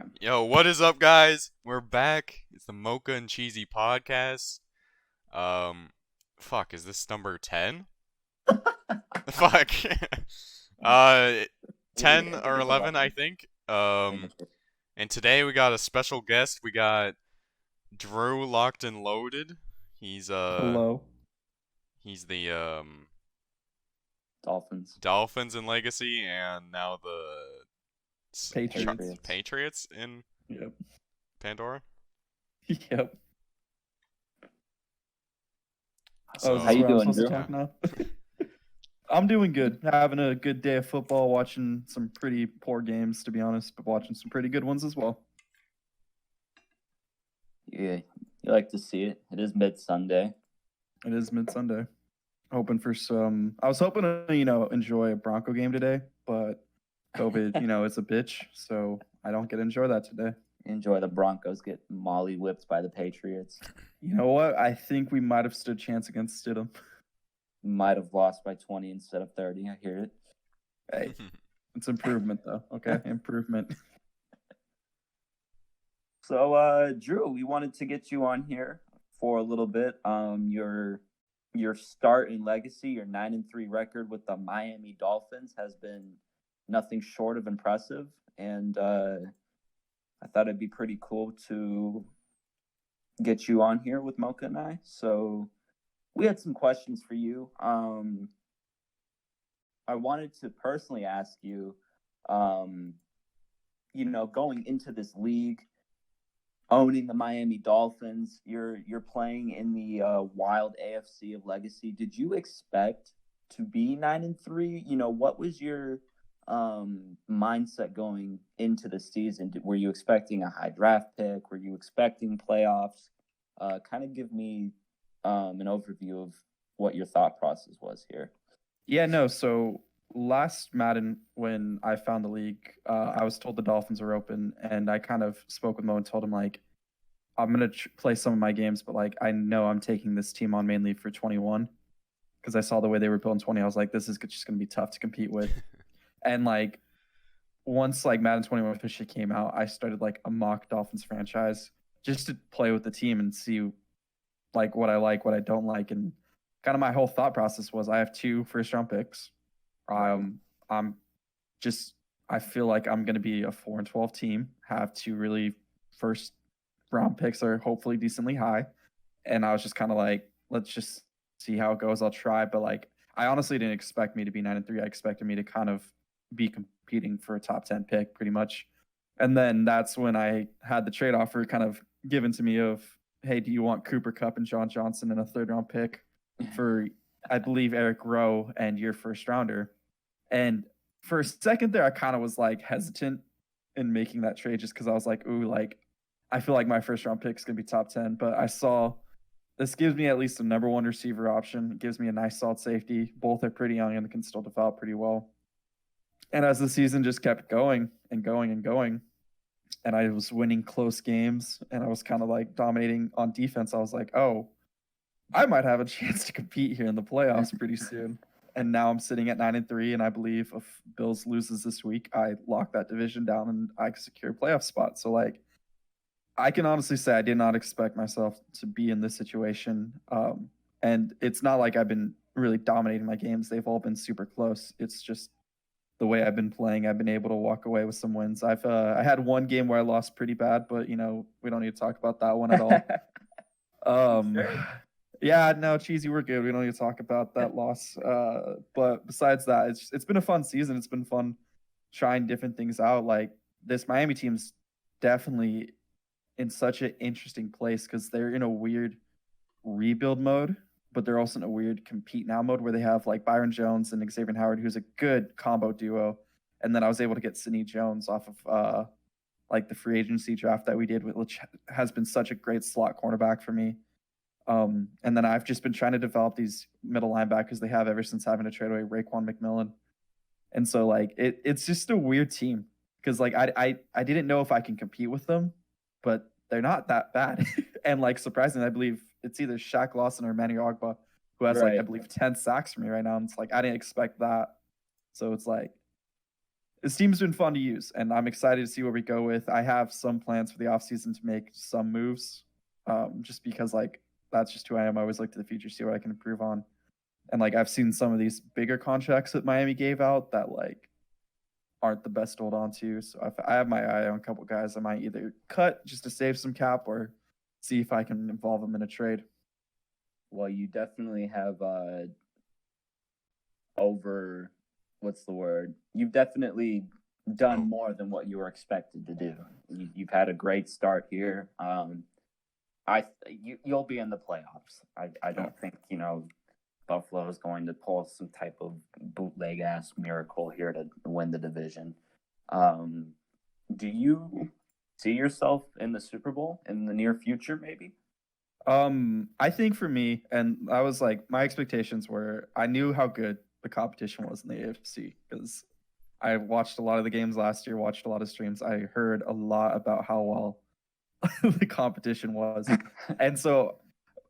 Damn. Yo, what is up, guys? We're back. It's the Mocha and Cheesy podcast. Um, is this number 10? Fuck. uh, I 10 think or it's 11, I 11. think. I think it's And today we got a special guest. We got Drew locked and loaded. He's Hello. he's the Dolphins. Dolphins in Legacy, and now the Patriots. Patriots in Yep. Pandora. Yep. So, How you where I'm doing, supposed to Drew? talk now? I'm doing good. Having a good day of football, watching some pretty poor games, to be honest, but watching some pretty good ones as well. Yeah, you like to see it. It is mid-Sunday. It is mid-Sunday. Hoping for some... I was hoping to, enjoy a Bronco game today, but COVID, is a bitch, so I don't get to enjoy that today. Enjoy the Broncos get molly whipped by the Patriots. You know what? I think we might have stood a chance against Stidham. Might have lost by 20 instead of 30. I hear it. Hey, it's improvement, though, okay? Improvement. So, Drew, we wanted to get you on here for a little bit. Your start in Legacy, your 9-3 record with the Miami Dolphins has been nothing short of impressive, and I thought it'd be pretty cool to get you on here with Mocha and I. So we had some questions for you. I wanted to personally ask you, going into this league, owning the Miami Dolphins, you're playing in the wild AFC of Legacy. Did you expect to be 9-3? What was your mindset going into the season? Were you expecting a high draft pick? Were you expecting playoffs? Kind of give me an overview of what your thought process was here. Yeah, no. So last Madden, when I found the league, I was told the Dolphins were open, and I kind of spoke with Mo and told him, like, I'm going to play some of my games, but, like, I know I'm taking this team on mainly for 21 because I saw the way they were building 20. I was like, this is just going to be tough to compete with. And, like, once, like, Madden 21 officially came out, I started, like, a mock Dolphins franchise just to play with the team and see, like, what I don't like. And kind of my whole thought process was I have 2 first-round picks. I'm just, I feel like I'm going to be a 4-12 team, have 2 really first-round picks are hopefully decently high. And I was just kind of like, let's just see how it goes. I'll try. But, like, I honestly didn't expect me to be 9-3. I expected me to kind of be competing for a top 10 pick pretty much. And then that's when I had the trade offer kind of given to me of, hey, do you want Cooper Kupp and John Johnson and a 3rd-round pick for, I believe, Eric Rowe and your first rounder? And for a second there, I kind of was like hesitant in making that trade just because I was like, ooh, like, I feel like my first-round pick is going to be top 10. But I saw this gives me at least a number 1 receiver option. It gives me a nice solid safety. Both are pretty young and can still develop pretty well. And as the season just kept going and going and going, and I was winning close games and I was kind of like dominating on defense, I was like, oh, I might have a chance to compete here in the playoffs pretty soon. And now I'm sitting at 9-3, and I believe if Bills loses this week, I lock that division down and I secure a playoff spot. So, like, I can honestly say I did not expect myself to be in this situation. And it's not like I've been really dominating my games. They've all been super close. It's just the way I've been playing, I've been able to walk away with some wins. I had one game where I lost pretty bad, but we don't need to talk about that one at all. Sure. Yeah, no, Cheesy, we're good. We don't need to talk about that loss. But besides that, it's been a fun season. It's been fun trying different things out. Like, this Miami team's definitely in such an interesting place because they're in a weird rebuild mode, but they're also in a weird compete now mode where they have like Byron Jones and Xavier Howard, who's a good combo duo. And then I was able to get Sidney Jones off of like the free agency draft that we did, which has been such a great slot cornerback for me. And then I've just been trying to develop these middle linebackers they have ever since having to trade away Raekwon McMillan. And so, like, it's just a weird team because, like, I didn't know if I can compete with them, but they're not that bad. And, like, surprisingly, I believe it's either Shaq Lawson or Manny Ogba who has, like, I Right. believe 10 sacks for me right now. And it's like, I didn't expect that. So it's like, this team's been fun to use, and I'm excited to see where we go with. I have some plans for the offseason to make some moves, just because like that's just who I am. I always look to the future, see what I can improve on, and like I've seen some of these bigger contracts that Miami gave out that like aren't the best to hold on to. So if I have my eye on a couple guys I might either cut just to save some cap or see if I can involve them in a trade. Well, you definitely have you've definitely done more than what you were expected to do. You've had a great start here. You'll be in the playoffs. I don't think Buffalo is going to pull some type of bootleg ass miracle here to win the division. Do you see yourself in the Super Bowl in the near future, maybe? I think for me, and I was like, my expectations were, I knew how good the competition was in the AFC because I watched a lot of the games last year, watched a lot of streams. I heard a lot about how well the competition was. And so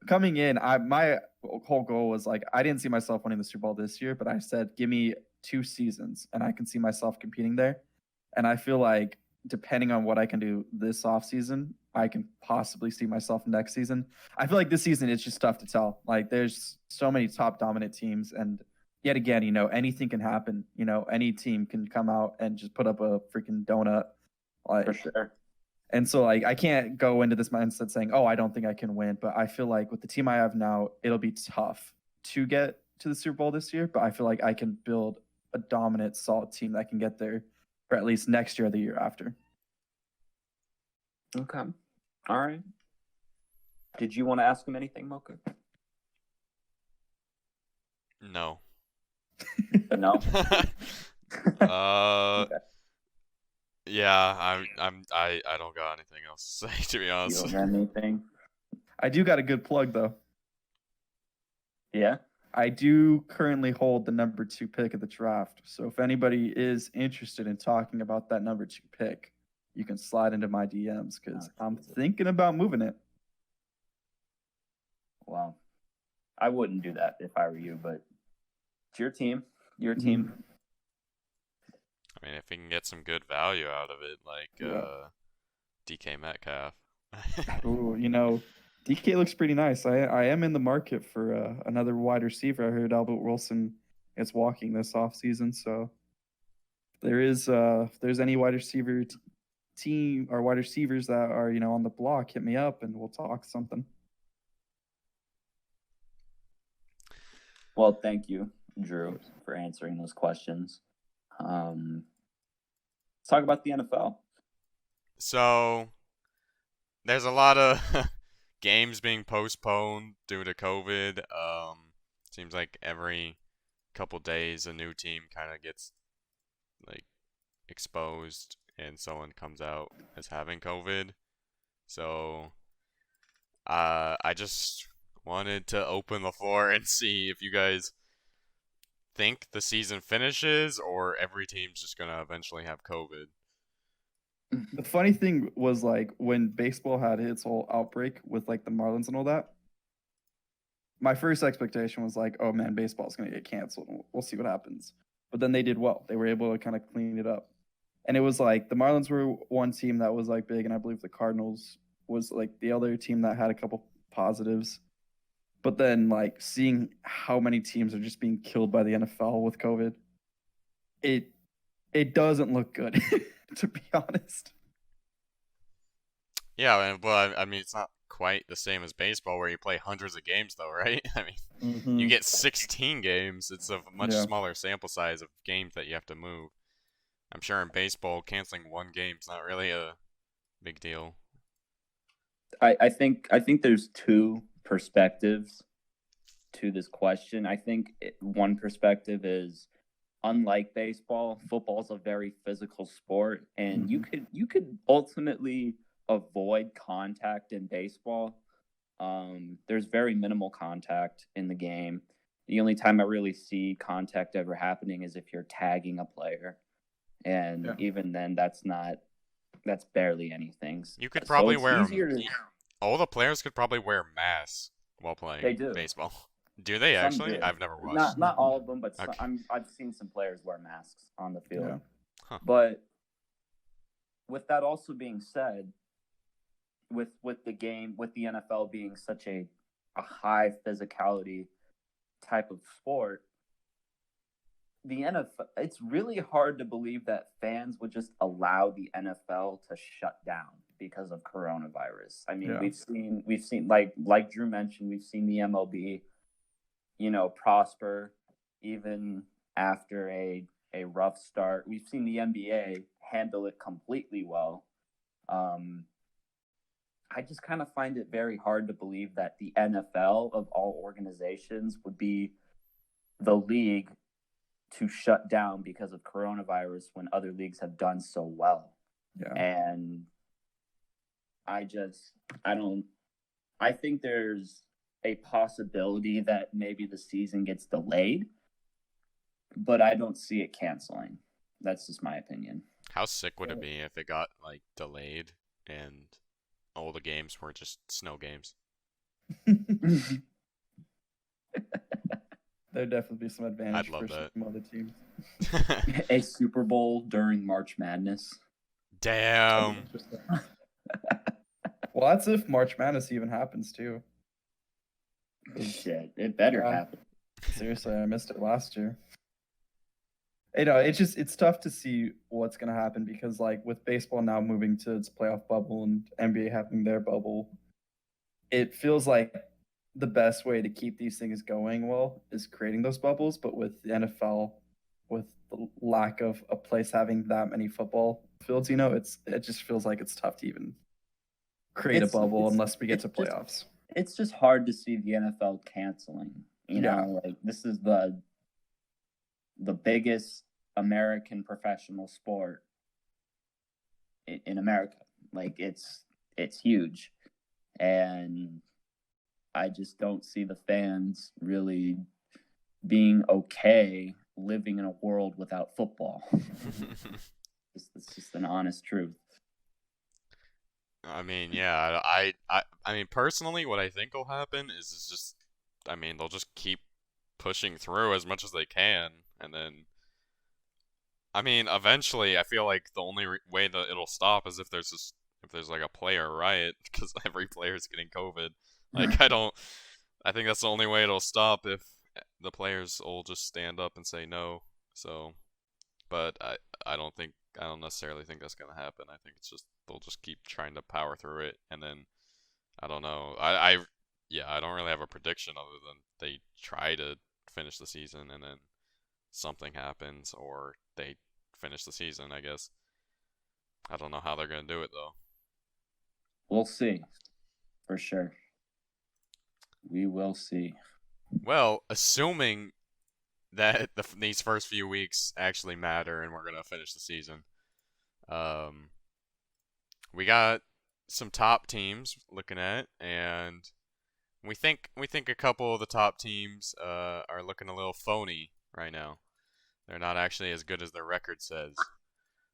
coming in, my whole goal was like, I didn't see myself winning the Super Bowl this year, but I said, give me 2 seasons and I can see myself competing there. And I feel like depending on what I can do this offseason, I can possibly see myself next season. I feel like this season it's just tough to tell. Like there's so many top dominant teams, and yet again, anything can happen. Any team can come out and just put up a freaking donut. Like, for sure. And so like I can't go into this mindset saying, oh, I don't think I can win. But I feel like with the team I have now, it'll be tough to get to the Super Bowl this year. But I feel like I can build a dominant, solid team that can get there for at least next year or the year after. Okay. All right. Did you want to ask him anything, Mocha? No. No. Okay. Yeah, I don't got anything else to say, to be honest. You don't got anything? I do got a good plug though. Yeah. I do currently hold the number 2 pick of the draft. So if anybody is interested in talking about that number 2 pick, you can slide into my DMs because I'm thinking about moving it. Well, I wouldn't do that if I were you, but it's your team. Your team. I mean, if we can get some good value out of it, like DK Metcalf. Ooh, DK looks pretty nice. I am in the market for another wide receiver. I heard Albert Wilson is walking this offseason, so if there's any wide receiver team or wide receivers that are on the block, hit me up and we'll talk something. Well, thank you, Drew, for answering those questions. Let's talk about the NFL. So there's a lot of games being postponed due to COVID. Seems like every couple days a new team kind of gets like exposed and someone comes out as having COVID. So I just wanted to open the floor and see if you guys think the season finishes or every team's just gonna eventually have COVID. The funny thing was like when baseball had its whole outbreak with like the Marlins and all that, my first expectation was like, oh man, baseball's going to get canceled. We'll see what happens. But then they did well. They were able to kind of clean it up. And it was like the Marlins were one team that was like big, and I believe the Cardinals was like the other team that had a couple positives. But then like seeing how many teams are just being killed by the NFL with COVID, it doesn't look good, to be honest. Yeah, well, I mean, it's not quite the same as baseball where you play hundreds of games, though, right? I mean, you get 16 games. It's a much smaller sample size of games that you have to move. I'm sure in baseball, canceling one game is not really a big deal. I think there's 2 perspectives to this question. I think one perspective is, unlike baseball, football is a very physical sport, and you could ultimately avoid contact in baseball. There's very minimal contact in the game. The only time I really see contact ever happening is if you're tagging a player, and even then, that's barely anything. You could probably all the players could probably wear masks while playing baseball. Do they actually? I've never watched. Not all of them, but okay. I've seen some players wear masks on the field. Huh. But with that also being said, with the game, with the NFL being such a high physicality type of sport, the NFL, it's really hard to believe that fans would just allow the NFL to shut down because of coronavirus. I mean, Yeah. we've seen like Drew mentioned, we've seen the MLB, prosper even after a rough start. We've seen the NBA handle it completely well. I just kind of find it very hard to believe that the NFL of all organizations would be the league to shut down because of coronavirus when other leagues have done so well. Yeah. And I think there's a possibility that maybe the season gets delayed, but I don't see it canceling. That's just my opinion. How sick would it be if it got like delayed and all the games were just snow games? There'd definitely be some advantage I'd love for that. some other teams. A Super Bowl during March Madness. Damn. Well, that's if March Madness even happens too. Shit, it better Yeah. happen. Seriously, I missed it last year. It's tough to see what's gonna happen because like with baseball now moving to its playoff bubble and NBA having their bubble, it feels like the best way to keep these things going well is creating those bubbles. But with the NFL, with the lack of a place having that many football fields, it just feels like it's tough to even create a bubble unless we get to playoffs. It's just hard to see the NFL canceling. Like this is the biggest American professional sport in America. Like it's huge, and I just don't see the fans really being okay living in a world without football. It's just an honest truth. I mean, yeah, I mean, personally, what I think will happen is just, I mean, they'll just keep pushing through as much as they can, and then, I mean, eventually, I feel like the only way that it'll stop is if there's like a player riot, because every player is getting COVID. Like, I think that's the only way it'll stop if the players all just stand up and say no. So, but I don't necessarily think that's gonna happen. I think it's just they'll just keep trying to power through it, and then I don't know. Yeah, I don't really have a prediction other than they try to finish the season and then something happens or they finish the season, I guess. I don't know how they're gonna do it though. We'll see, for sure. We will see. Well, assuming that these first few weeks actually matter and we're gonna finish the season, we got some top teams looking at, and we think a couple of the top teams are looking a little phony right now. They're not actually as good as their record says.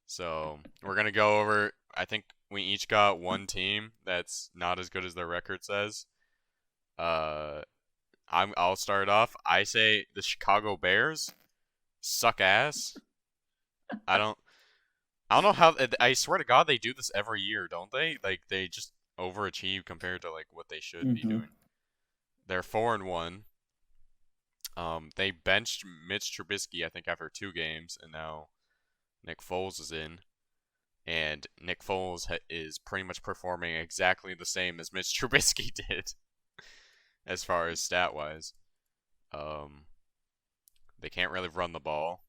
So we're gonna go over. I think we each got one team that's not as good as their record says. I'll start off. I say the Chicago Bears suck ass. I don't know how. I swear to God, they do this every year, don't they? Like they just overachieve compared to like what they should be doing. They're 4-1. They benched Mitch Trubisky, I think, after 2 games, and now Nick Foles is in, and Nick Foles is pretty much performing exactly the same as Mitch Trubisky did, as far as stat wise. They can't really run the ball,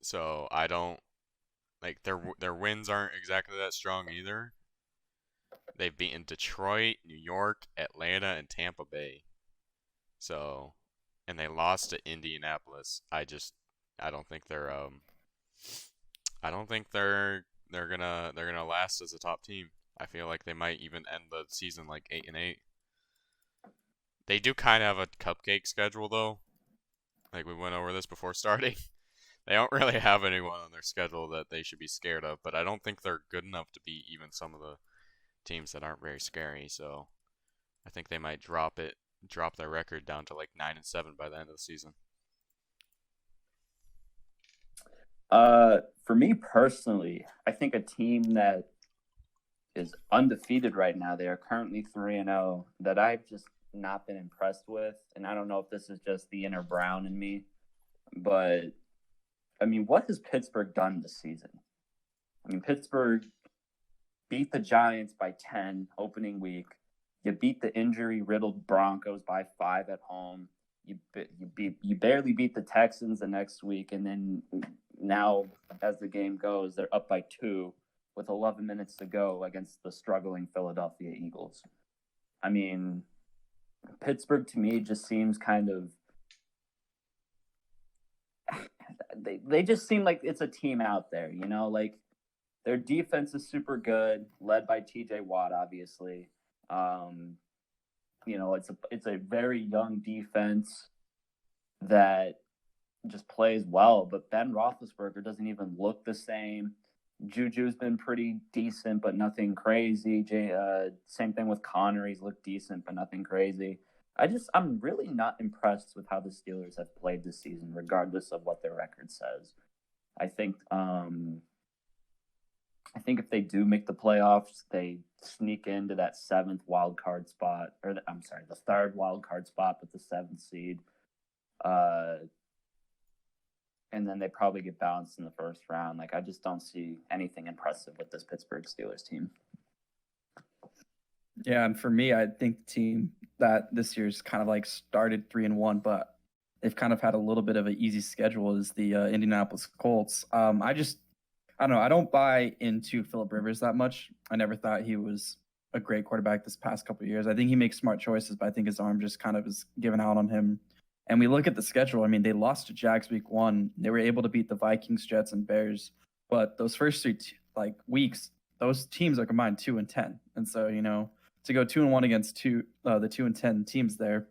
so I don't like their wins aren't exactly that strong either. They've beaten Detroit, New York, Atlanta, and Tampa Bay. So, and they lost to Indianapolis. I don't think they're gonna last as a top team. I feel like they might even end the season like 8-8. They do kind of have a cupcake schedule though. Like we went over this before starting. They don't really have anyone on their schedule that they should be scared of, but I don't think they're good enough to beat even some of the teams that aren't very scary. So I think they might drop their record down to like 9-7 by the end of the season. For me personally, I think a team that is undefeated right now. They are currently 3-0 that I've just not been impressed with. And I don't know if this is just the inner Brown in me, but I mean, what has Pittsburgh done this season? I mean, Pittsburgh beat the Giants by 10 opening week. You beat the injury-riddled Broncos by 5 at home. You barely beat the Texans the next week, and then now as the game goes, they're up by 2 with 11 minutes to go against the struggling Philadelphia Eagles. I mean, Pittsburgh to me just seems kind of they just seem like it's a team out there, you know, like their defense is super good, led by TJ Watt, obviously. You know, it's a very young defense that just plays well, but Ben Roethlisberger doesn't even look the same. Juju's been pretty decent, but nothing crazy. Same thing with Connor. He's looked decent, but nothing crazy. I'm really not impressed with how the Steelers have played this season, regardless of what their record says. I think if they do make the playoffs, they sneak into that 7th wild card spot, the 3rd wild card spot with the 7th seed. And then they probably get bounced in the first round. Like, I just don't see anything impressive with this Pittsburgh Steelers team. Yeah, and for me, I think the team that this year's kind of like started 3-1, but they've kind of had a little bit of an easy schedule is the Indianapolis Colts. I don't know. I don't buy into Phillip Rivers that much. I never thought he was a great quarterback this past couple of years. I think he makes smart choices, but I think his arm just kind of is giving out on him. And we look at the schedule. I mean, they lost to Jags week 1. They were able to beat the Vikings, Jets, and Bears. But those first 3 weeks, those teams are combined 2-10. And so, you know, to go 2-1 against the 2-10 teams there,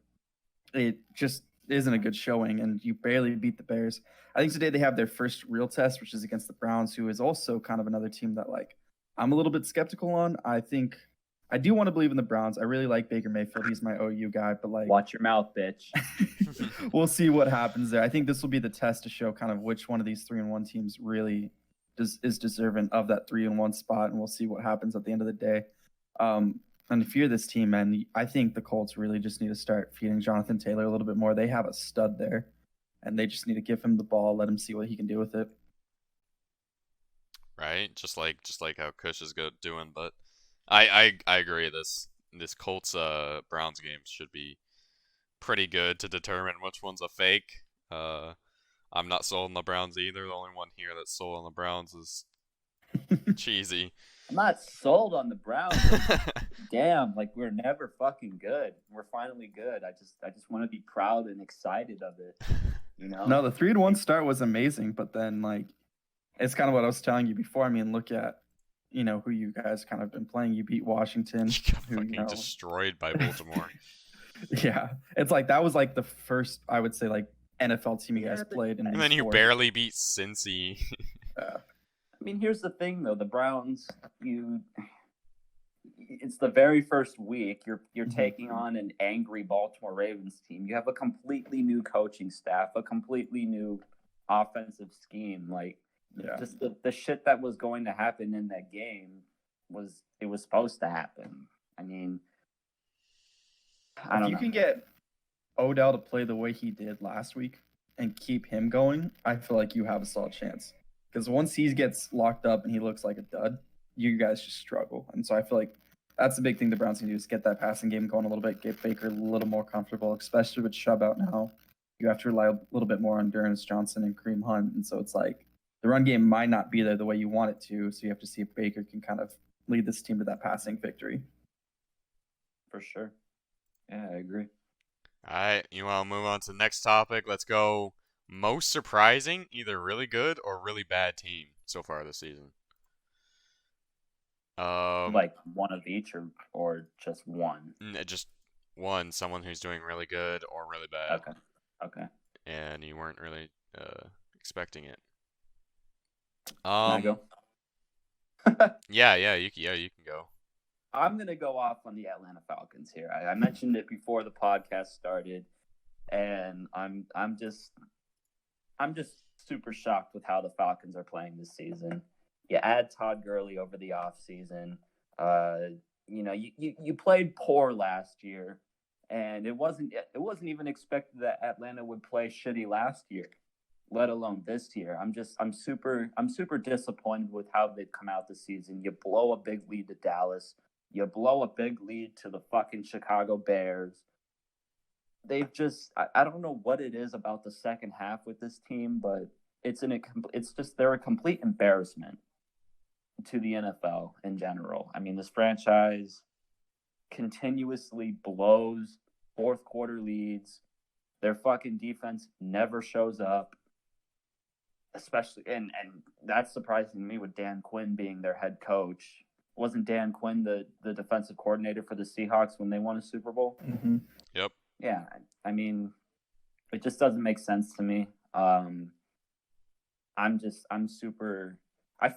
it just isn't a good showing. And you barely beat the Bears. I think today they have their first real test, which is against the Browns, who is also kind of another team that like I'm a little bit skeptical on. I do want to believe in the Browns. I really like Baker Mayfield. He's my OU guy, but like, watch your mouth, bitch. We'll see what happens there. I think this will be the test to show kind of which one of these 3-1 teams really is deserving of that 3-1 spot, and we'll see what happens at the end of the day. And if you're this team, man, I think the Colts really just need to start feeding Jonathan Taylor a little bit more. They have a stud there, and they just need to give him the ball, let him see what he can do with it. Right, just like how Kush is good doing, but I agree. This Colts Browns game should be pretty good to determine which one's a fake. I'm not sold on the Browns either. The only one here that's sold on the Browns is Cheezy. I'm not sold on the Browns. Damn, like we're never fucking good. We're finally good. I just want to be proud and excited of it. You know? No, the 3-1 start was amazing, but then like it's kind of what I was telling you before. I mean, look at who you guys kind of been playing. You beat Washington. You got fucking destroyed by Baltimore. Yeah, it's like that was like the first, I would say, like NFL team you guys played, and then you barely beat Cincy. I mean, here's the thing, though. The Browns, it's the very first week. You're taking on an angry Baltimore Ravens team. You have a completely new coaching staff, a completely new offensive scheme. Like, just the shit that was going to happen in that game was supposed to happen. I mean, I don't know. If you can get Odell to play the way he did last week and keep him going, I feel like you have a solid chance. Because once he gets locked up and he looks like a dud, you guys just struggle. And so I feel like that's the big thing the Browns can do is get that passing game going a little bit, get Baker a little more comfortable, especially with Chubb out now. You have to rely a little bit more on D'Ernest Johnson and Kareem Hunt. And so it's like the run game might not be there the way you want it to. So you have to see if Baker can kind of lead this team to that passing victory. For sure. Yeah, I agree. All right, you want to move on to the next topic? Let's go. Most surprising, either really good or really bad team so far this season. Like one of each, or just one? Just one. Someone who's doing really good or really bad. Okay. And you weren't really expecting it. Can I go? Yeah, you can go. I'm gonna go off on the Atlanta Falcons here. I mentioned it before the podcast started, and I'm just super shocked with how the Falcons are playing this season. You add Todd Gurley over the offseason. You played poor last year, and it wasn't even expected that Atlanta would play shitty last year, let alone this year. I'm super disappointed with how they've come out this season. You blow a big lead to Dallas. You blow a big lead to the fucking Chicago Bears. They've just I don't know what it is about the second half with this team, but they're a complete embarrassment to the NFL in general. I mean, this franchise continuously blows fourth quarter leads. Their fucking defense never shows up. Especially and that's surprising to me with Dan Quinn being their head coach. Wasn't Dan Quinn the defensive coordinator for the Seahawks when they won a Super Bowl? Mm-hmm. Yep. Yeah, I mean, it just doesn't make sense to me. I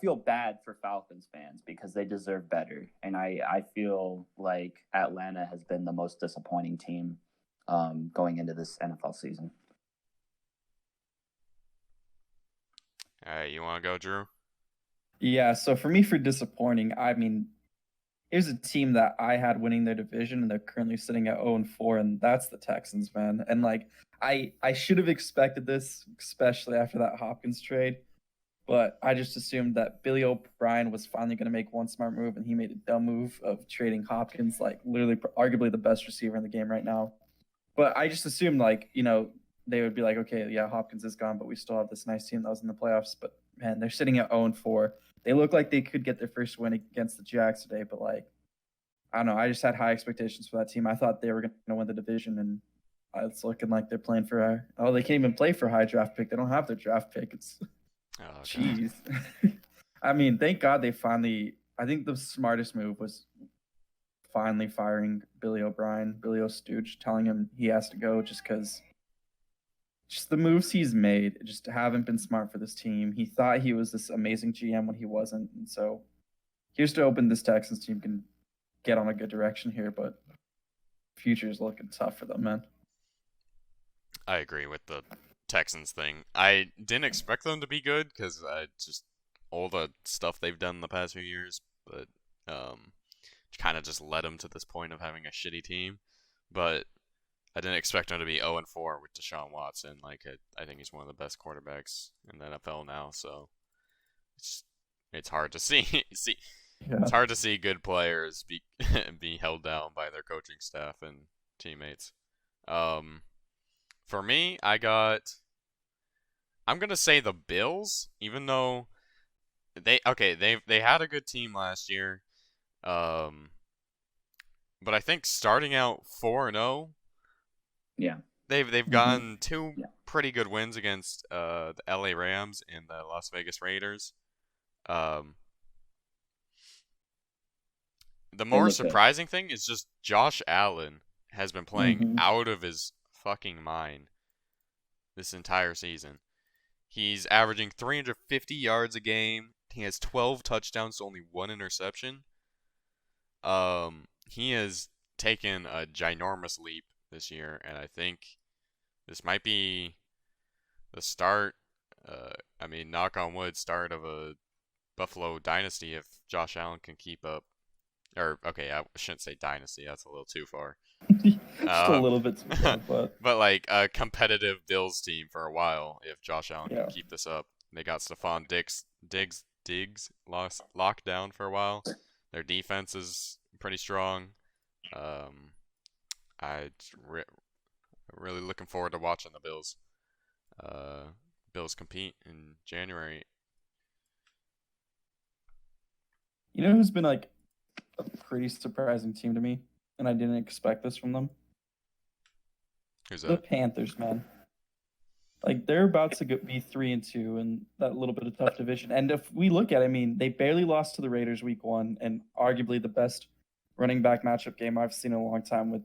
feel bad for Falcons fans because they deserve better, and I feel like Atlanta has been the most disappointing team going into this NFL season. All right, you want to go, Drew? Yeah, so for me, for disappointing, I mean, here's a team that I had winning their division, and they're currently sitting at 0-4, and that's the Texans, man. And like, I should have expected this, especially after that Hopkins trade, but I just assumed that Billy O'Brien was finally going to make one smart move, and he made a dumb move of trading Hopkins, like literally, arguably the best receiver in the game right now. But I just assumed, like, they would be like, okay, yeah, Hopkins is gone, but we still have this nice team that was in the playoffs. But man, they're sitting at 0-4. They look like they could get their first win against the Jags today, but like, I don't know. I just had high expectations for that team. I thought they were going to win the division, and it's looking like they're playing for they can't even play for a high draft pick. They don't have their draft pick. It's jeez. I mean, thank God they finally. I think the smartest move was finally firing Billy O'Brien, Billy O'Stooge, telling him he has to go just because. Just the moves he's made just haven't been smart for this team. He thought he was this amazing GM when he wasn't, and so here's to hoping this Texans team can get on a good direction here, but future's looking tough for them, man. I agree with the Texans thing. I didn't expect them to be good because just all the stuff they've done in the past few years, but kind of just led them to this point of having a shitty team. But I didn't expect him to be 0-4 with Deshaun Watson. Like, I think he's one of the best quarterbacks in the NFL now. So it's hard to see. Yeah. It's hard to see good players be held down by their coaching staff and teammates. For me, I'm gonna say the Bills, even though they had a good team last year. But I think starting out 4-0. Yeah. They've gotten two pretty good wins against the LA Rams and the Las Vegas Raiders. The more surprising thing is just Josh Allen has been playing out of his fucking mind this entire season. He's averaging 350 yards a game. He has 12 touchdowns to only 1 interception. He has taken a ginormous leap this year, and I think this might be the start, knock on wood, start of a Buffalo dynasty if Josh Allen can keep up. Or, okay, I shouldn't say dynasty, that's a little too far. Just a little bit too far, but like a competitive Bills team for a while if Josh Allen can keep this up. They got Stephon Diggs locked down for a while. Their defense is pretty strong. Really looking forward to watching the Bills compete in January. You know who's been like a pretty surprising team to me, and I didn't expect this from them? Who's that? The Panthers, man. Like, they're about to be 3-2 in that little bit of tough division. And if we look at it, I mean, they barely lost to the Raiders week 1, and arguably the best running back matchup game I've seen in a long time with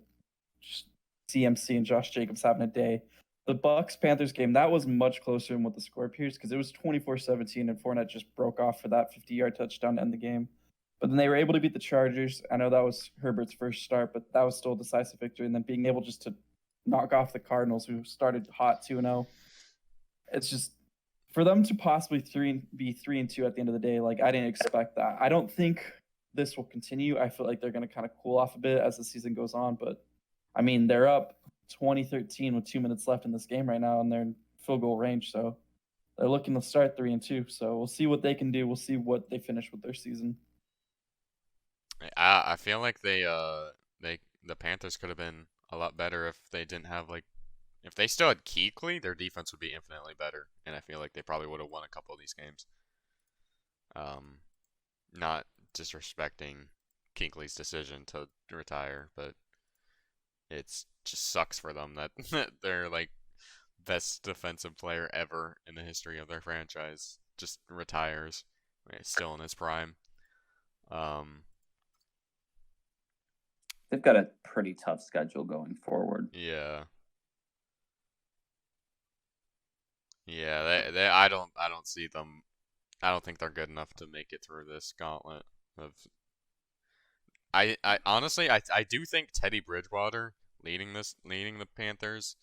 CMC and Josh Jacobs having a day. The Bucks-Panthers game, that was much closer than what the score appears because it was 24-17 and Fournette just broke off for that 50-yard touchdown to end the game. But then they were able to beat the Chargers. I know that was Herbert's first start, but that was still a decisive victory. And then being able just to knock off the Cardinals, who started hot 2-0. It's just for them to possibly be 3-2 at the end of the day, like I didn't expect that. I don't think this will continue. I feel like they're going to kind of cool off a bit as the season goes on. But I mean, they're up 20-13 with 2 minutes left in this game right now, and they're in field goal range. So they're looking to start 3-2. So we'll see what they can do. We'll see what they finish with their season. I feel like the Panthers could have been a lot better if they didn't have if they still had Kuechly, their defense would be infinitely better, and I feel like they probably would have won a couple of these games. Not disrespecting Kuechly's decision to retire, but it just sucks for them that their best defensive player ever in the history of their franchise just retires, still in his prime. They've got a pretty tough schedule going forward. Yeah. Yeah, I don't see them. I don't think they're good enough to make it through this gauntlet of. I honestly I do think Teddy Bridgewater leading the Panthers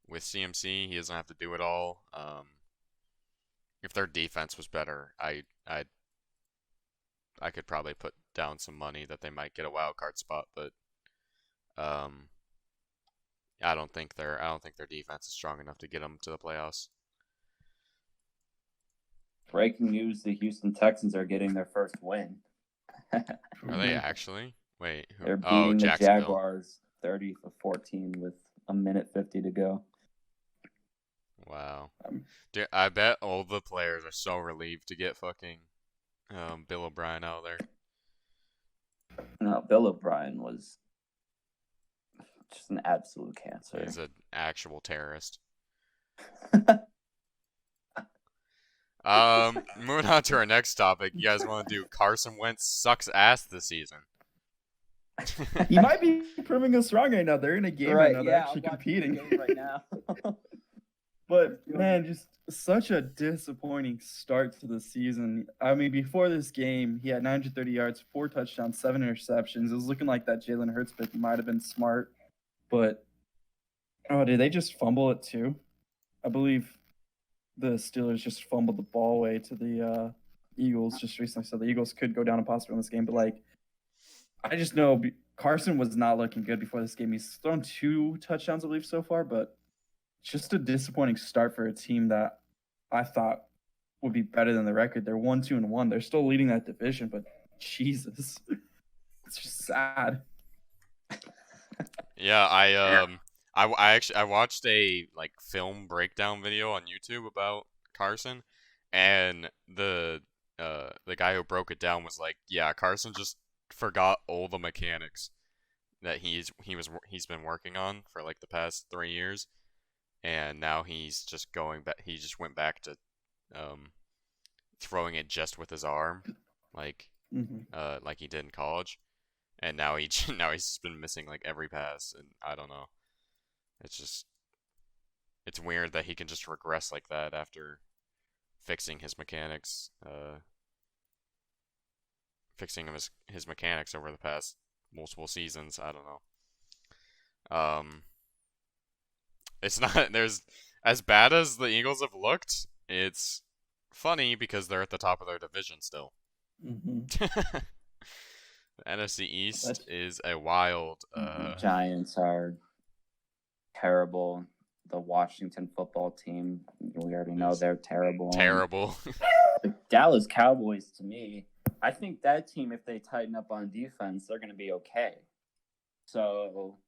with CMC, he doesn't have to do it all. If their defense was better, I could probably put down some money that they might get a wild card spot, but I don't think their defense is strong enough to get them to the playoffs. Breaking news: the Houston Texans are getting their first win. Are they actually? Wait, who? They're beating the Jacksonville. Jaguars 30-14 with a minute 50 to go. Wow. Dude, I bet all the players are so relieved to get fucking Bill O'Brien out of there. No, Bill O'Brien was just an absolute cancer. He's an actual terrorist. Moving on to our next topic. You guys want to do Carson Wentz sucks ass this season? He might be proving us wrong right now. They're in a game right now. They're actually competing right now. But man, just such a disappointing start to the season. I mean, before this game, he had 930 yards, 4 touchdowns, 7 interceptions. It was looking like that Jalen Hurts pick might have been smart, but did they just fumble it too? I believe the Steelers just fumbled the ball away to the Eagles just recently, so the Eagles could go down and possibly win this game. But I just know Carson was not looking good before this game. He's thrown 2 touchdowns, I believe, so far, but just a disappointing start for a team that I thought would be better than the record. They're 1-2-1. They're still leading that division, but Jesus, it's just sad. Yeah, I watched a film breakdown video on YouTube about Carson, and the guy who broke it down was like, yeah, Carson just forgot all the mechanics that he's been working on for the past 3 years. And now he's just going back. He just went back to throwing it just with his arm, like he did in college. And now he's just been missing every pass. And I don't know. It's weird that he can just regress like that after fixing his mechanics. Fixing his mechanics over the past multiple seasons. I don't know. It's not there's as bad as the Eagles have looked. It's funny because they're at the top of their division still. The NFC East is a wild. The Giants are terrible. The Washington football team, we already know they're terrible. Terrible. The Dallas Cowboys, to me, I think that team, if they tighten up on defense, they're going to be okay. So,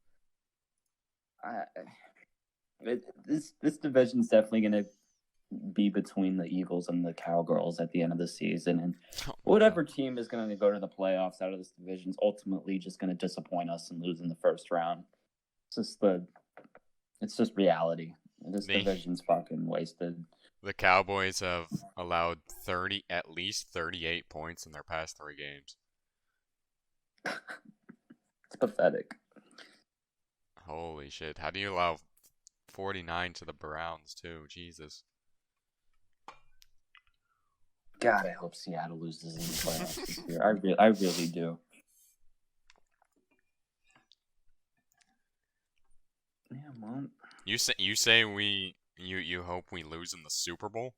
this division's definitely going to be between the Eagles and the Cowgirls at the end of the season, and whatever team is going to go to the playoffs out of this division is ultimately just going to disappoint us and lose in the first round. It's just reality. This division's fucking wasted. The Cowboys have allowed at least 38 points in their past 3 games. It's pathetic. Holy shit! How do you allow 49 to the Browns too? Jesus. God, I hope Seattle loses in the playoffs this year. I really do. Yeah, well. You say you hope we lose in the Super Bowl?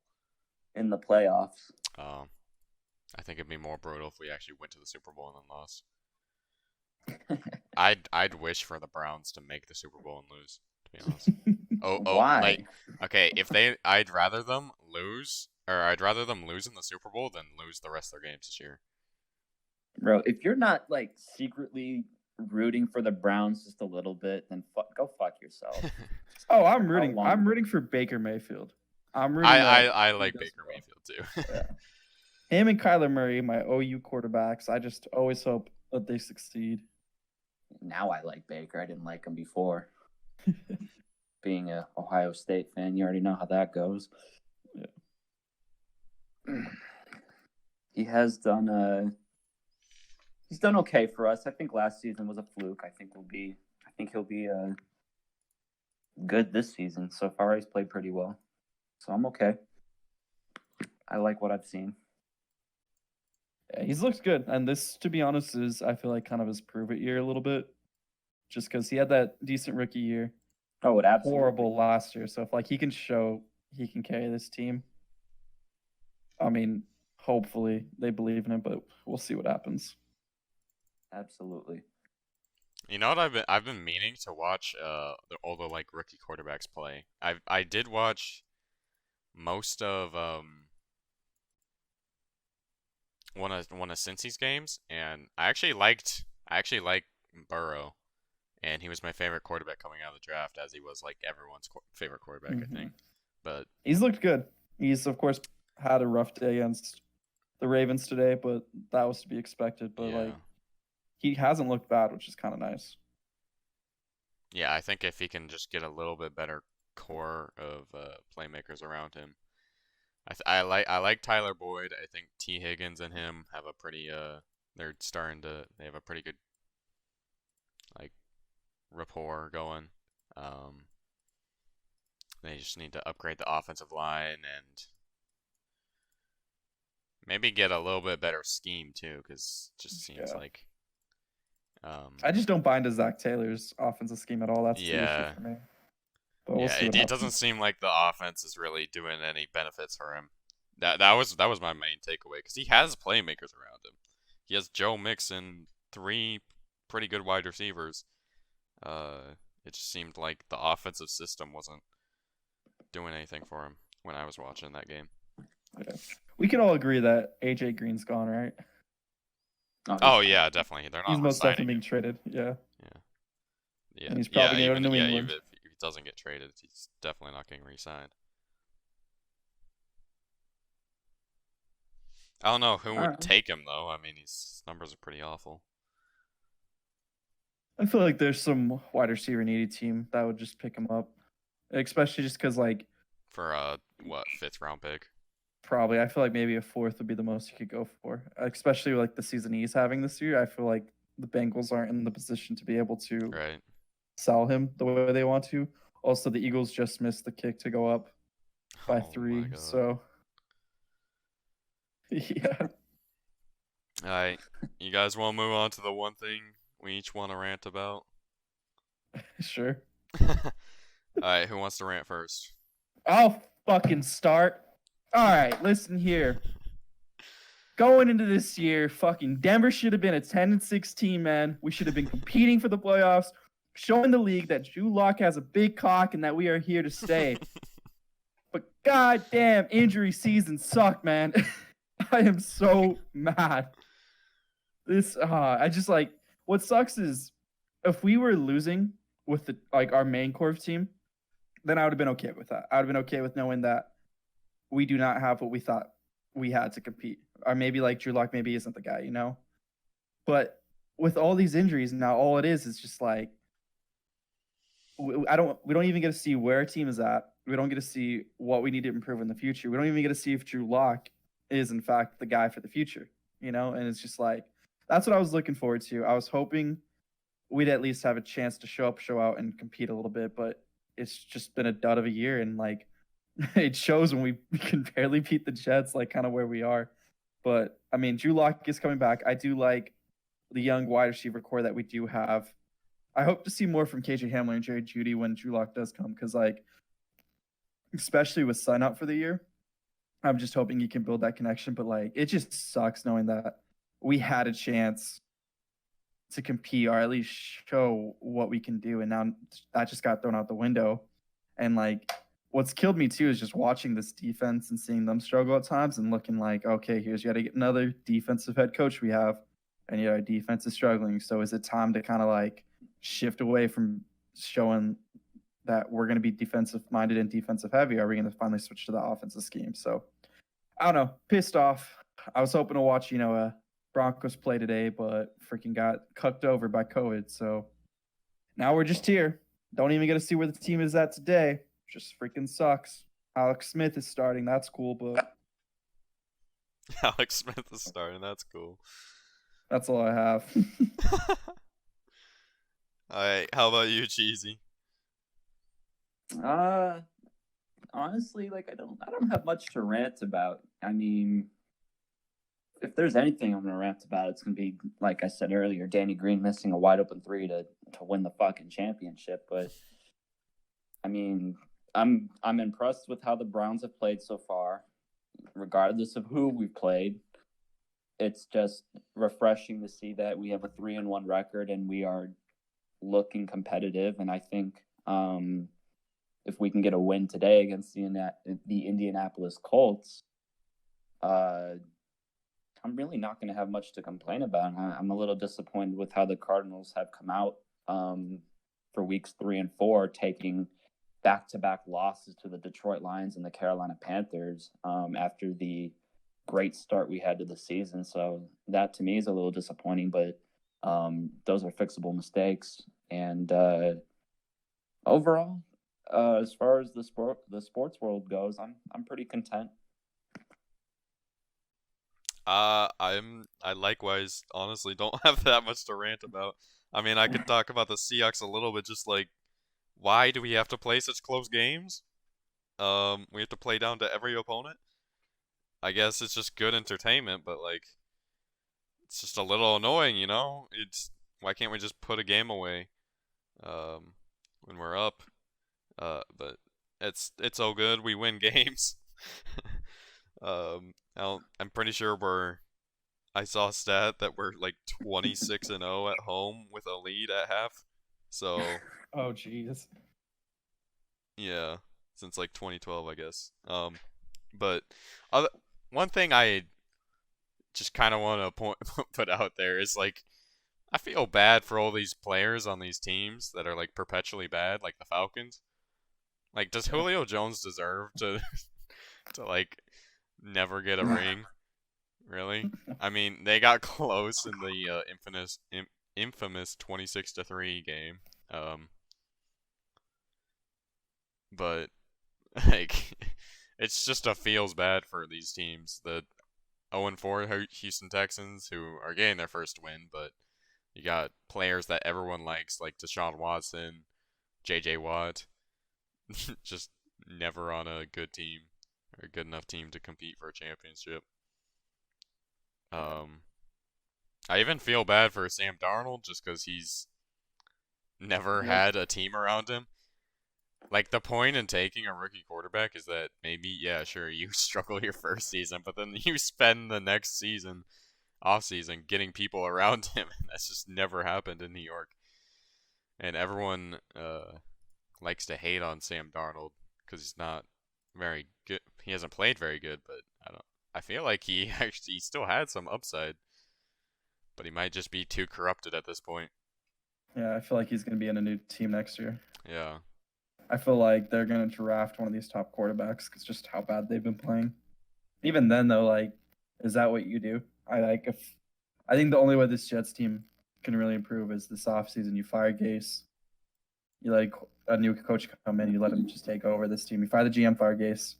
in the playoffs. I think it'd be more brutal if we actually went to the Super Bowl and then lost. I'd wish for the Browns to make the Super Bowl and lose, to be honest. Why? Like, okay, I'd rather them lose in the Super Bowl than lose the rest of their games this year. Bro, if you're not like secretly rooting for the Browns just a little bit, then go fuck yourself. Oh, I'm rooting for Baker Mayfield. I like Baker Mayfield too. Yeah. Him and Kyler Murray, my OU quarterbacks. I just always hope that they succeed. Now I like Baker. I didn't like him before. Being a Ohio State fan, you already know how that goes. Yeah. He has done he's done okay for us. I think last season was a fluke. I think he'll be good this season. So far he's played pretty well. So I'm okay. I like what I've seen. Yeah, he's looked good. And this, to be honest, is I feel like kind of his prove it year a little bit. Just because he had that decent rookie year. Oh, it absolutely horrible last year. So if like he can show he can carry this team, I mean, hopefully they believe in him, but we'll see what happens. Absolutely. You know what I've been meaning to watch all the like rookie quarterbacks play. I did watch most of one of Cincy's games, and I actually liked Burrow, and he was my favorite quarterback coming out of the draft, as he was like everyone's favorite quarterback, I think. But he's looked good. He's of course had a rough day against the Ravens today, but that was to be expected. But like he hasn't looked bad, which is kind of nice. Yeah, I think if he can just get a little bit better core of playmakers around him. I like Tyler Boyd. I think T. Higgins and him have a pretty they have a pretty good like rapport going. They just need to upgrade the offensive line and maybe get a little bit better scheme too, because it just seems like I just don't buy into Zach Taylor's offensive scheme at all. That's the issue for me. But we'll see it doesn't seem like the offense is really doing any benefits for him. That was my main takeaway, because he has playmakers around him. He has Joe Mixon, 3 pretty good wide receivers. It just seemed like the offensive system wasn't doing anything for him when I was watching that game. Okay. We can all agree that AJ Green's gone, right? Oh yeah, definitely. They're not. He's most definitely being traded. Yeah. And he's probably going to go to New England. Even if he doesn't get traded, he's definitely not getting re-signed. I don't know who would take him though. I mean, his numbers are pretty awful. I feel like there's some wide receiver needy team that would just pick him up, especially just because like for a 5th round pick. Probably. I feel like maybe a 4th would be the most you could go for, especially like the season he's having this year. I feel like the Bengals aren't in the position to be able to sell him the way they want to. Also, the Eagles just missed the kick to go up by 3. So, yeah. All right. You guys want to move on to the one thing we each want to rant about? Sure. All right. Who wants to rant first? I'll fucking start. All right, listen here. Going into this year, fucking Denver should have been a 10-16, man. We should have been competing for the playoffs, showing the league that Drew Lock has a big cock and that we are here to stay. But goddamn, injury season sucked, man. I am so mad. I just like, what sucks is if we were losing with the our main core team, then I would have been okay with that. I would have been okay with knowing that we do not have what we thought we had to compete. Or maybe like Drew Lock maybe isn't the guy, you know? But with all these injuries now, all it is just like we don't even get to see where our team is at. We don't get to see what we need to improve in the future. We don't even get to see if Drew Lock is in fact the guy for the future, you know? And it's just like that's what I was looking forward to. I was hoping we'd at least have a chance to show up, show out, and compete a little bit, but it's just been a dud of a year, and like it shows when we can barely beat the Jets, like kind of where we are. But I mean, Drew Lock is coming back. I do like the young wide receiver core that we do have. I hope to see more from KJ Hamler and Jerry Jeudy when Drew Lock does come, because like, especially with sign up for the year, I'm just hoping he can build that connection. But like, it just sucks knowing that we had a chance to compete or at least show what we can do, and now that just got thrown out the window. And like, what's killed me too is just watching this defense and seeing them struggle at times and looking like, okay, here's yet another defensive head coach we have, and yet our defense is struggling. So is it time to kind of like shift away from showing that we're going to be defensive minded and defensive heavy? Are we going to finally switch to the offensive scheme? So I don't know, pissed off. I was hoping to watch, Broncos play today, but freaking got cucked over by COVID. So now we're just here. Don't even get to see where the team is at today. Just freaking sucks. Alex Smith is starting. That's cool, but Alex Smith is starting. That's cool. that's all I have. Alright, how about you, Cheesy? Honestly, like I don't have much to rant about. I mean, if there's anything I'm gonna rant about, it's gonna be, like I said earlier, Danny Green missing a wide open three to win the fucking championship. But I mean, I'm impressed with how the Browns have played so far, regardless of who we've played. It's just refreshing to see that we have a 3-1 record and we are looking competitive. And I think if we can get a win today against the Indianapolis Colts, I'm really not going to have much to complain about. I'm a little disappointed with how the Cardinals have come out for weeks 3 and 4, taking back-to-back losses to the Detroit Lions and the Carolina Panthers after the great start we had to the season. So that to me is a little disappointing, but those are fixable mistakes. And overall, as far as the sports world goes, I'm pretty content. I likewise honestly don't have that much to rant about. I mean, I could talk about the Seahawks a little bit, just like, why do we have to play such close games? We have to play down to every opponent. I guess it's just good entertainment, but like, it's just a little annoying, you know? Why can't we just put a game away, when we're up? But it's all good. We win games. I'm pretty sure I saw a stat that we're like 26-0 at home with a lead at half. So Oh, jeez. yeah, since like 2012, I guess. But one thing I just kind of want to put out there is like, I feel bad for all these players on these teams that are like perpetually bad, like the Falcons. Like, does Julio Jones deserve to like never get a ring? Really? I mean, they got close in the infamous 26-3 game. But like, it's just feels bad for these teams. The 0-4 Houston Texans, who are getting their first win, but you got players that everyone likes, like Deshaun Watson, J.J. Watt, just never on a good team or a good enough team to compete for a championship. I even feel bad for Sam Darnold just because he's never had a team around him. Like, the point in taking a rookie quarterback is that maybe, yeah, sure, you struggle your first season, but then you spend the next season, off season, getting people around him, and that's just never happened in New York. And everyone likes to hate on Sam Darnold because he's not very good. He hasn't played very good, but I feel like he still had some upside, but he might just be too corrupted at this point. Yeah, I feel like he's going to be in a new team next year. Yeah. I feel like they're going to draft one of these top quarterbacks because just how bad they've been playing. Even then, though, like, is that what you do? I think the only way this Jets team can really improve is this offseason. You fire Gase. You like a new coach come in. You let him just take over this team. You fire the GM, fire Gase,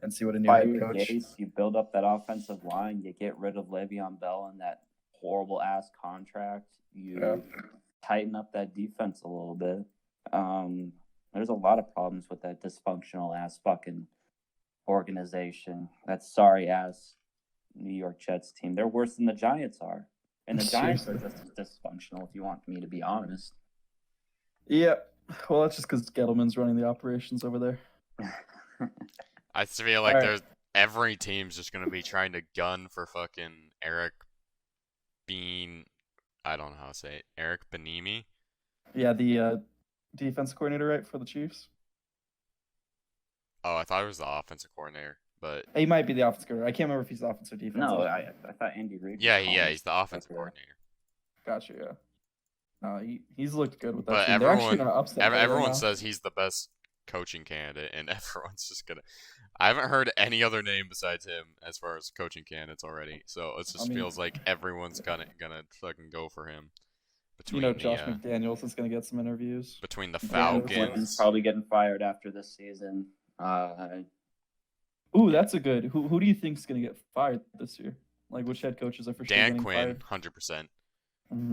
and see what a new head coach. Gase, you build up that offensive line. You get rid of Le'Veon Bell and that horrible ass contract. You tighten up that defense a little bit. There's a lot of problems with that dysfunctional ass fucking organization. That sorry ass New York Jets team. They're worse than the Giants are. And the Giants are just as dysfunctional, if you want me to be honest. Yeah. Well, that's just because Gettleman's running the operations over there. I feel like every team's just gonna be trying to gun for fucking Eric Bean. I don't know how to say it. Eric Benimi. Yeah, the defense coordinator, right, for the Chiefs. Oh, I thought it was the offensive coordinator, but He might be the offensive coordinator. I can't remember if he's the offensive or defense. No, I thought Andy Reid. yeah, he's the offensive coordinator. Gotcha. Yeah. He's looked good with that But team. They're actually gonna upset. everyone says he's the best coaching candidate, and everyone's just gonna. I haven't heard any other name besides him as far as coaching candidates already. So it just feels like everyone's gonna fucking go for him. Between Josh McDaniels is gonna get some interviews. Between the Falcons, probably getting fired after this season. Ooh, that's a good. Who do you think's gonna get fired this year? Like which head coaches are for sure getting fired? Dan Quinn, 100%.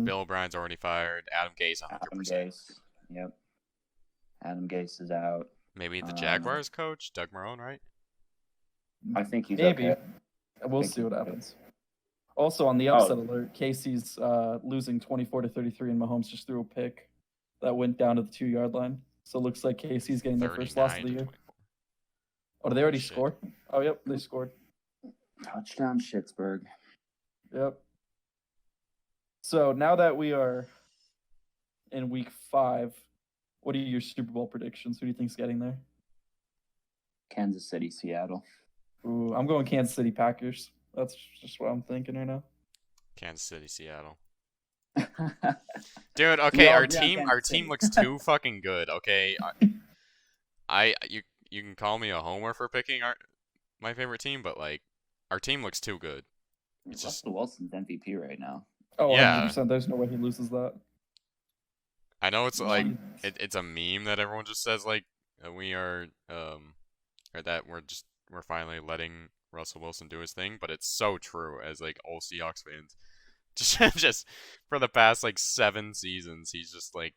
Bill O'Brien's already fired. Adam Gase, 100%. Adam Gase. Yep. Adam Gase is out. Maybe the Jaguars coach, Doug Marrone, right? I think he's maybe. Okay. We'll see what happens. Also, on the upset alert, Casey's losing 24-33, and Mahomes just threw a pick that went down to the 2-yard line. So it looks like Casey's getting their first loss of the year. Oh, did they already score? Oh, yep, they scored. Touchdown, Schittsburg. Yep. So now that we are in week 5, what are your Super Bowl predictions? Who do you think's getting there? Kansas City, Seattle. Ooh, I'm going Kansas City Packers. That's just what I'm thinking right now. Kansas City, Seattle. Dude, okay, our team looks too fucking good. Okay, you can call me a homer for picking my favorite team, but like our team looks too good. It's Russell Wilson's MVP right now. Oh, yeah. 100%. There's no way he loses that. I know it's like it's a meme that everyone just says like we are or that we're finally letting Russell Wilson do his thing, but it's so true as like all Seahawks fans. Just for the past like 7 seasons, he's just like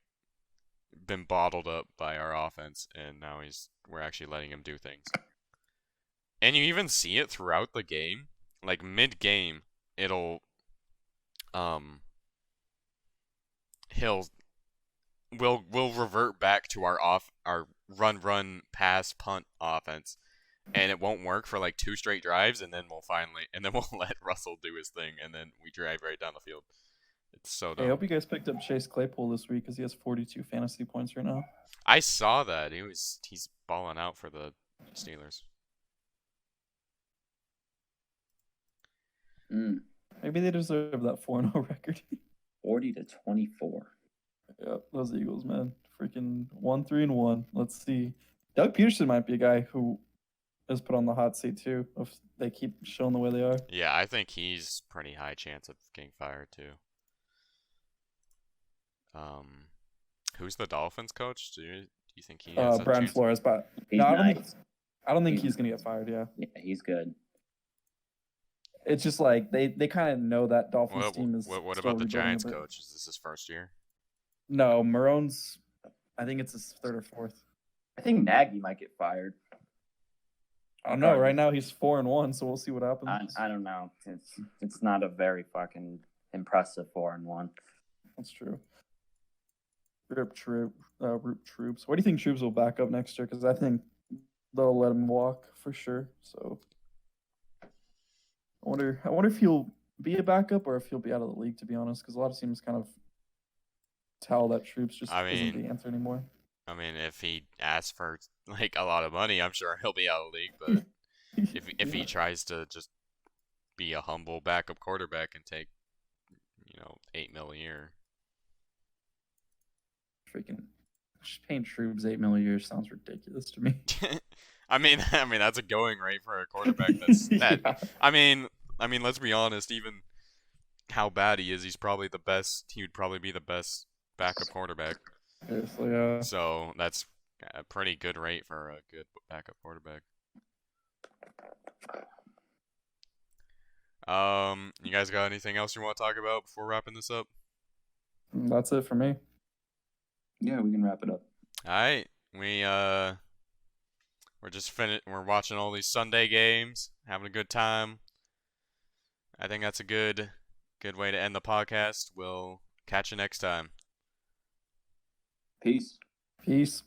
been bottled up by our offense, and now we're actually letting him do things. And you even see it throughout the game, like mid-game, we'll revert back to our run pass punt offense, and it won't work for like 2 straight drives, and then we'll let Russell do his thing, and then we drive right down the field. It's so dumb. I hope you guys picked up Chase Claypool this week because he has 42 fantasy points right now. I saw that. He's balling out for the Steelers. Maybe they deserve that 4-0 record. 40-24. Yep, those Eagles, man. Freaking 1-3-1. Let's see. Doug Peterson might be a guy who is put on the hot seat too if they keep showing the way they are. Yeah, I think he's pretty high chance of getting fired too. Who's the Dolphins coach? Do you think he has Brian Flores, but no, I don't think he's gonna get fired. Yeah, he's good. It's just like they kind of know that Dolphins team is. What about the Giants coach? Is this his first year? No, Marone's. I think it's his 3rd or 4th. I think Nagy might get fired. I don't know. Right now he's 4-1, so we'll see what happens. I don't know. It's not a very fucking impressive 4-1. That's true. Root Troops. What do you think Troops will back up next year? Because I think they'll let him walk for sure. So I wonder if he'll be a backup or if he'll be out of the league. To be honest, because a lot of teams kind of tell that Troops just isn't the answer anymore. I mean, if he asks for like a lot of money, I'm sure he'll be out of the league. But if he tries to just be a humble backup quarterback and take, $8 million a year. Freaking paying Troops $8 million a year sounds ridiculous to me. I mean that's a going rate for a quarterback. I mean, let's be honest. Even how bad he is, he's probably the best. He would probably be the best backup quarterback. Seriously, yeah. So that's a pretty good rate for a good backup quarterback. You guys got anything else you want to talk about before wrapping this up? That's it for me. Yeah, we can wrap it up. All right, we're just finished. We're watching all these Sunday games, having a good time. I think that's a good way to end the podcast. We'll catch you next time. Peace. Peace.